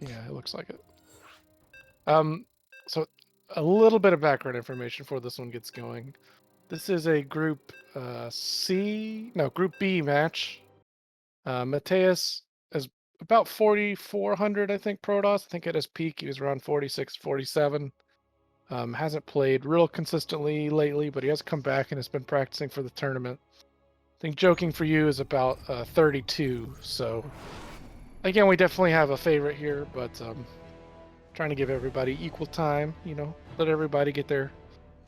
Yeah, it looks like it. So a little bit of background information before this one gets going. This is a Group Group B match. Matheus is about 4,400, I think, Protoss. I think at his peak he was around 46, 47. Hasn't played real consistently lately, but he has come back and has been practicing for the tournament. I think Joking for You is about 32. So again, we definitely have a favorite here, but trying to give everybody equal time. Let everybody get their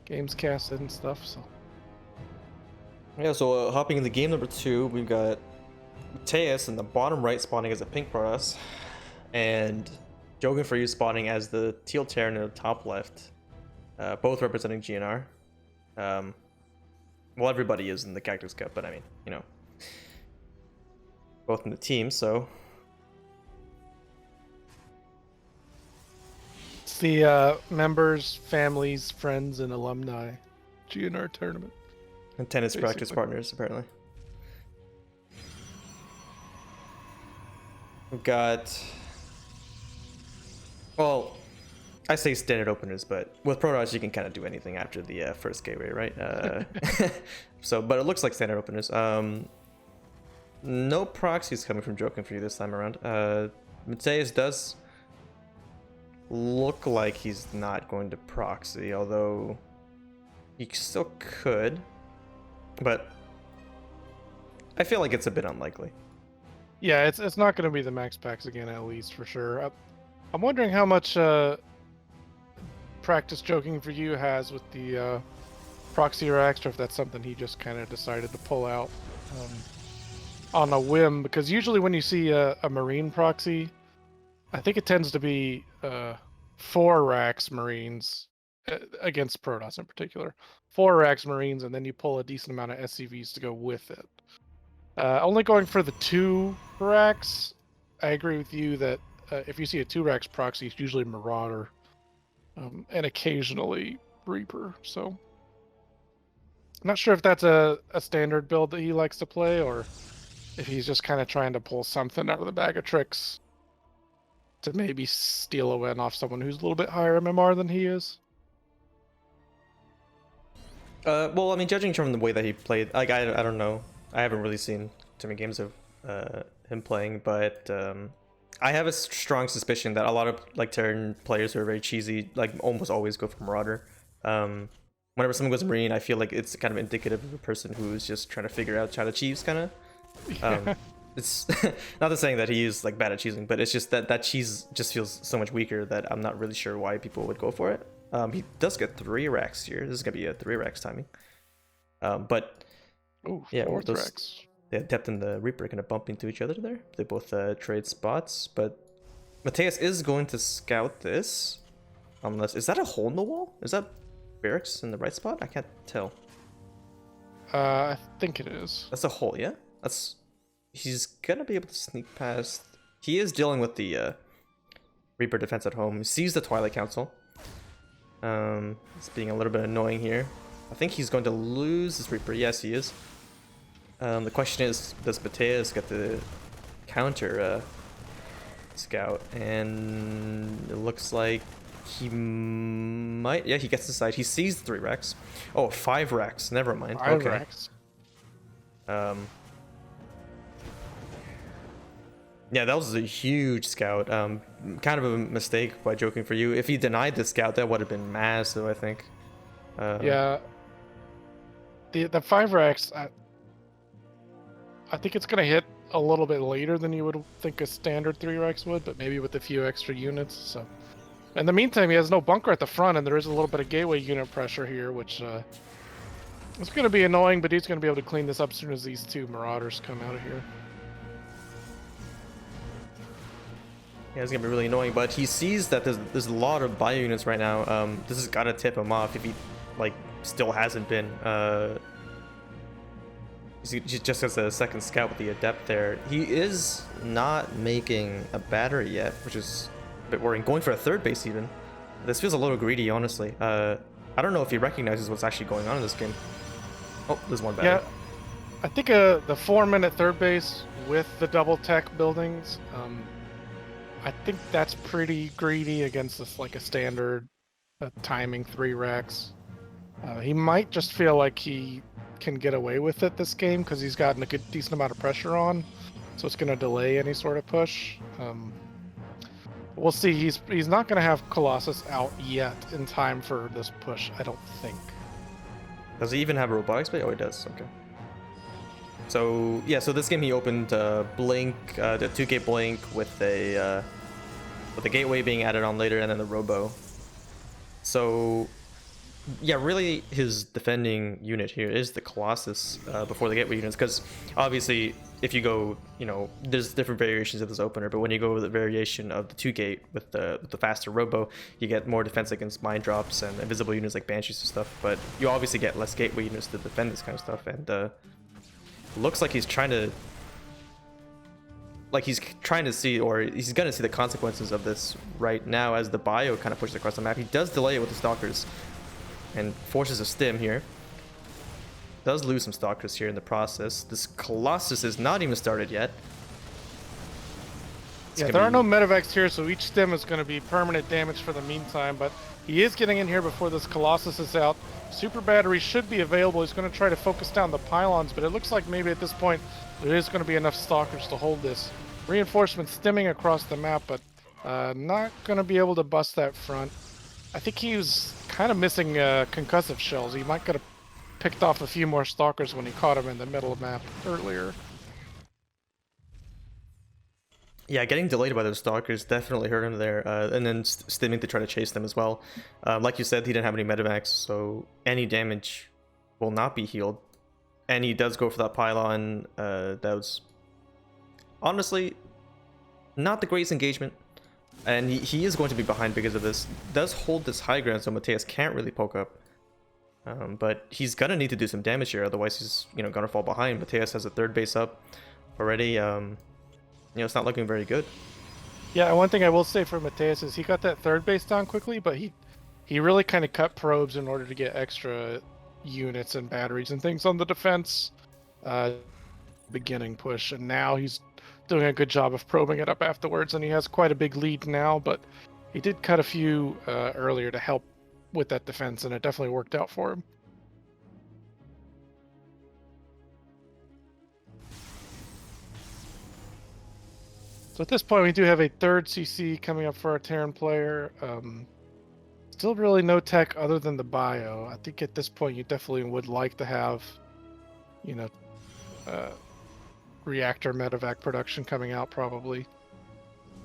games casted and stuff. So Yeah, so hopping into game number 2, we've got Matheus in the bottom right spawning as a pink Protoss, and JokingForYou spawning as the teal Terran in the top left, both representing GNR. Well, everybody is in the Cactus Cup, but I mean, both in the team, so. it's the members, families, friends, and alumni GNR tournament. And tennis Basically. practice partners, apparently. We've got, well, I say standard openers, but with Protoss you can kind of do anything after the first gateway, right? But it looks like standard openers. No proxies coming from JokingForYou this time around. Matheus does look like he's not going to proxy, although he still could, but I feel like it's a bit unlikely. Yeah, it's not going to be the max packs again, at least for sure. I'm wondering how much practice JokingForYou has with the proxy racks, or if that's something he just kind of decided to pull out on a whim. Because usually when you see a Marine proxy, I think it tends to be 4 racks Marines against Protoss in particular. 4 racks Marines, and then you pull a decent amount of SCVs to go with it. Only going for the 2 racks, I agree with you that if you see a 2 racks proxy, it's usually Marauder and occasionally Reaper. So I'm not sure if that's a standard build that he likes to play, or if he's just kind of trying to pull something out of the bag of tricks to maybe steal a win off someone who's a little bit higher MMR than he is. Well, I mean, judging from the way that he played, like I don't know. I haven't really seen too many games of him playing, but I have a strong suspicion that a lot of like Terran players who are very cheesy, like almost always go for Marauder. Whenever someone goes Marine, I feel like it's kind of indicative of a person who's just trying to figure out how to cheese, kind of. It's not the saying that he is like bad at cheesing, but it's just that cheese just feels so much weaker that I'm not really sure why people would go for it. He does get 3 racks here. This is gonna be a 3 racks timing. But Ooh, yeah, 4 those, racks. the Adept and the Reaper are gonna bump into each other there. They both trade spots, but Matheus is going to scout this. Unless, is that a hole in the wall? Is that barracks in the right spot? I can't tell. I think it is. That's a hole, yeah? He's gonna be able to sneak past. He is dealing with the Reaper defense at home. He sees the Twilight Council. It's being a little bit annoying here. I think he's going to lose this Reaper. Yes, he is. The question is, does Matheus get the counter scout? And it looks like he might. Yeah, he gets the side. He sees the 3 racks. Oh, 5 racks. Never mind. 5 okay. racks. Yeah, that was a huge scout. Kind of a mistake by JokingForYou. If he denied the scout, that would have been massive, I think. Yeah. The 5 racks, I think it's going to hit a little bit later than you would think a standard 3 racks would, but maybe with a few extra units. So, in the meantime, he has no bunker at the front, and there is a little bit of gateway unit pressure here, which is going to be annoying, but he's going to be able to clean this up as soon as these 2 Marauders come out of here. Yeah, it's gonna be really annoying, but he sees that there's a lot of bio units right now. This has got to tip him off if he like still hasn't been. He just has a second scout with the Adept there. He is not making a battery yet, which is a bit worrying. Going for a 3rd base even. This feels a little greedy, honestly. I don't know if he recognizes what's actually going on in this game. Oh, there's one battery. Yeah, I think the 4-minute 3rd base with the double tech buildings. I think that's pretty greedy against this like a standard timing 3 racks. He might just feel like he can get away with it this game because he's gotten a good decent amount of pressure on, so it's going to delay any sort of push. We'll see. He's not going to have Colossus out yet in time for this push, I don't think. Does he even have a robotics play? Oh, he does. Okay. So yeah, so this game he opened Blink, the 2K Blink with a gateway being added on later, and then the Robo. So yeah, really his defending unit here is the Colossus before the gateway units, because obviously if you go, you know, there's different variations of this opener, but when you go with the variation of the 2-gate with the faster Robo, you get more defense against mind drops and invisible units like Banshees and stuff, but you obviously get less gateway units to defend this kind of stuff, and looks like he's trying to see, or he's gonna see the consequences of this right now as the bio kind of pushes across the map. He does delay it with the Stalkers and forces a stim here. Does lose some Stalkers here in the process. This Colossus is not even started yet. Yeah, there are no medevacs here, so each stim is going to be permanent damage for the meantime, but he is getting in here before this Colossus is out. Super Battery should be available. He's going to try to focus down the pylons, but it looks like maybe at this point there is going to be enough Stalkers to hold this. Reinforcements stimming across the map, but not going to be able to bust that front. I think he was kind of missing concussive shells. He might could have picked off a few more Stalkers when he caught him in the middle of the map earlier. Yeah, getting delayed by those Stalkers definitely hurt him there, and then stimming to try to chase them as well. Like you said, he didn't have any medevacs, so any damage will not be healed. And he does go for that pylon. That was honestly not the greatest engagement. And he is going to be behind because of this. Does hold this high ground, so Matheus can't really poke up. But he's gonna need to do some damage here, otherwise he's, you know, gonna fall behind. Matheus has a third base up already. You know, it's not looking very good. Yeah, one thing I will say for Matheus is he got that third base down quickly, but he really kind of cut probes in order to get extra units and batteries and things on the defense beginning push, and now he's doing a good job of probing it up afterwards, and he has quite a big lead now, but he did cut a few earlier to help with that defense, and it definitely worked out for him. So at this point, we do have a third CC coming up for our Terran player. Still really no tech other than the bio. I think at this point, you definitely would like to have, you know, reactor medevac production coming out probably.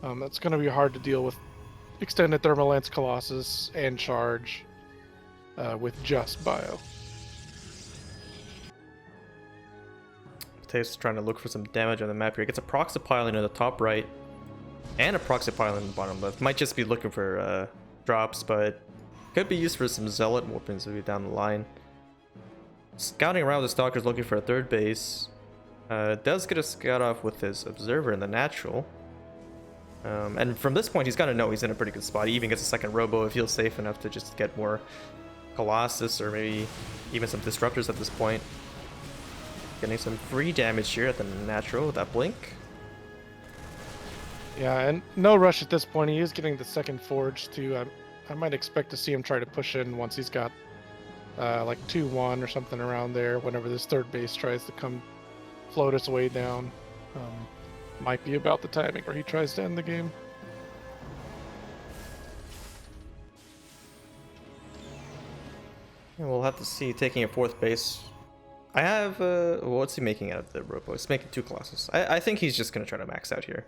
That's going to be hard to deal with extended thermal lance Colossus and charge with just bio. Matheus is trying to look for some damage on the map here. He gets a proxy pylon in the top right and a proxy pylon in the bottom left. Might just be looking for drops, but could be used for some zealot weapons maybe down the line. Scouting around the Stalkers looking for a third base. Does get a scout off with his observer in the natural. And from this point, he's got to know he's in a pretty good spot. He even gets a second Robo if he feels safe enough to just get more Colossus or maybe even some Disruptors at this point. Getting some free damage here at the natural with that Blink. Yeah, and no rush at this point. He is getting the second Forge too. I might expect to see him try to push in once he's got like 2-1 or something around there whenever this third base tries to come float its way down. Might be about the timing where he tries to end the game. Yeah, we'll have to see. Taking a fourth base. I have what's he making out of the Robo? He's making 2 Colossus. I think he's just gonna try to max out here.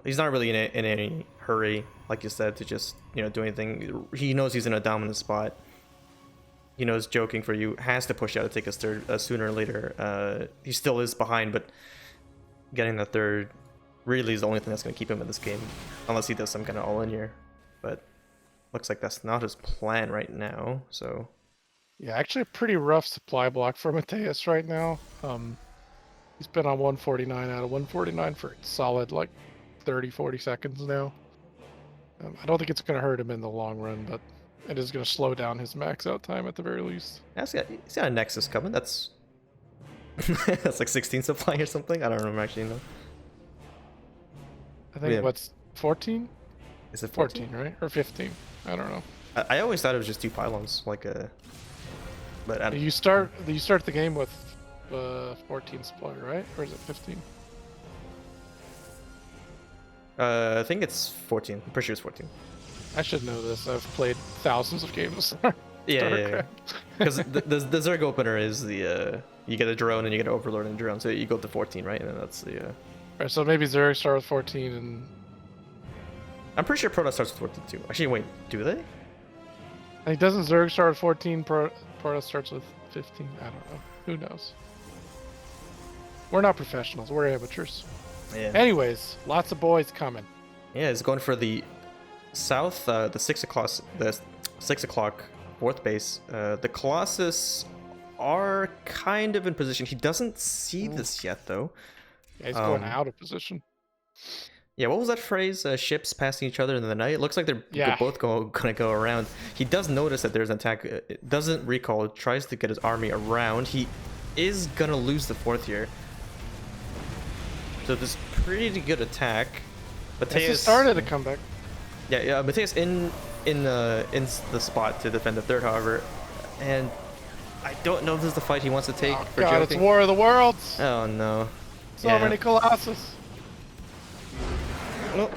He's not really in any hurry, like you said, to just, you know, do anything. He knows he's in a dominant spot. He knows JokingForYou has to push out to take his third sooner or later. He still is behind, but getting the third really is the only thing that's going to keep him in this game, unless he does some kind of all-in here. But looks like that's not his plan right now, so... Yeah, actually a pretty rough supply block for Matheus right now. He's been on 149 out of 149 for solid, like, 30-40 seconds now. I don't think it's going to hurt him in the long run, but it is going to slow down his max out time at the very least. He's got a Nexus coming. That's that's like 16 supply or something. I don't remember actually. No. I think 14? Is it 14, right? Or 15? I don't know. I always thought it was just 2 pylons, like a. But I don't, You start the game with 14 supply, right? Or is it 15? I think it's 14. I'm pretty sure it's 14. I should know this. I've played thousands of games. Yeah. Because the Zerg opener is the you get a drone and you get an overlord and a drone, so you go to 14, right? And then that's the. Right, so maybe Zerg start with 14 and. I'm pretty sure Protoss starts with 14 too. Actually, wait, do they? I think doesn't Zerg start with 14? Protoss starts with 15. I don't know. Who knows? We're not professionals. We're amateurs. Yeah. Anyways, lots of boys coming. Yeah, it's going for the south, the 6 o'clock fourth base. The Colossus are kind of in position. He doesn't see this yet, though. Yeah, he's going out of position. Yeah, what was that phrase? Ships passing each other in the night. It looks like they're both gonna go around. He does notice that there's an attack. It doesn't recall. Tries to get his army around. He is gonna lose the fourth here. So this pretty good attack. Matheus started a comeback. Yeah, Matheus in the spot to defend the third, however, and I don't know if this is the fight he wants to take for God, Joking. it's War of the Worlds. Oh no. So many Colossus. Oh,